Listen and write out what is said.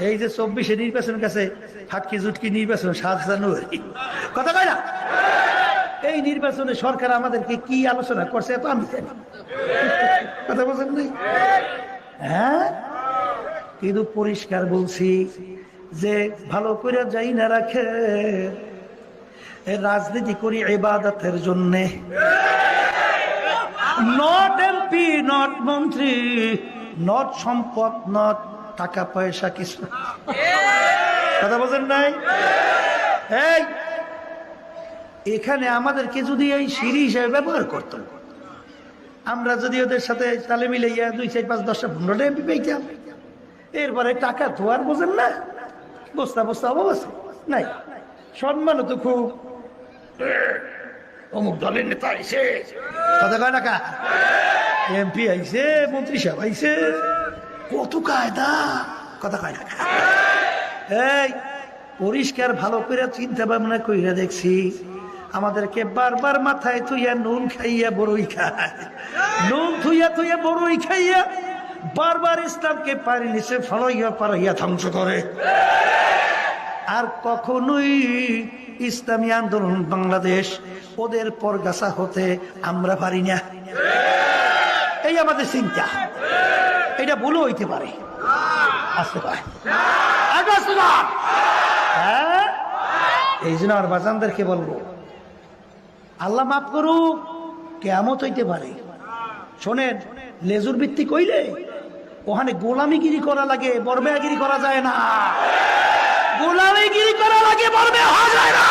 এই যে 24-এ নির্বাচন কাছে ফাটকি জুটকি নির্বাচন 7 জানুয়ারি, কথা কয় না? এই নির্বাচনে সরকার আমাদেরকে কি আলোচনা করছে তো আমি জানি, কথা বলছেন নাই? হ্যাঁ, কিন্তু পরিষ্কার বলছি যে ভালো করে যাই না রাখে, রাজনীতি করি ইবাদতের জন্যে, নট এমপি, নট মন্ত্রী, নট সম্পদ, নট টাকা পয়সা, কিছু। কথা বলছেন নাই? এই এখানে আমাদেরকে যদি এই সিঁড়ি হিসেবে ব্যবহার করতাম, আমরা যদি ওদের সাথে তালে মিলাইয়া 2, 4, 5, 10, 15টা এমপি পাইতাম, এরপরে টাকা তো আর বোঝেন না, বস্তা বস্তা অভাব আছে নাই, সম্মানও তো খুব, অমুক দলের নেতা আইছে, কথা কয় টাকা, এমপি আইছে, মন্ত্রী সাহেব আইছে, কত কায়দা, কথা কয় টাকা। এই পরিষ্কার ভালো করে চিন্তা ভাবনা কইরা দেখছি, আমাদেরকে বারবার মাথায় থুইয়া নুন খাইয়া বড়ই খায়, নুন থুইয়া থুইয়া বড়ই খাইয়া বারবার ইসলামকে পারি নিচে ফলাইয়া পারাইয়া ধ্বংস করে। আর কখনোই ইসলামী আন্দোলন বাংলাদেশ ওদের পরগাছা হতে আমরা পারি না, এই আমাদের চিন্তা। এটা ভুলও হইতে পারে, আসতে পারে, হ্যাঁ। এই জন্য আমার বাজানদেরকে বলবো, আল্লাহ মাফ করুক, কেয়ামত হইতে পারে। শোনেন, লেজুর ভিত্তিক কইলে ওখানে গোলামিগিরি করা লাগে, বরবেয়াগিরি করা যায় না, গোলামিগিরি করা লাগে, বরবেয়া হওয়া যায় না।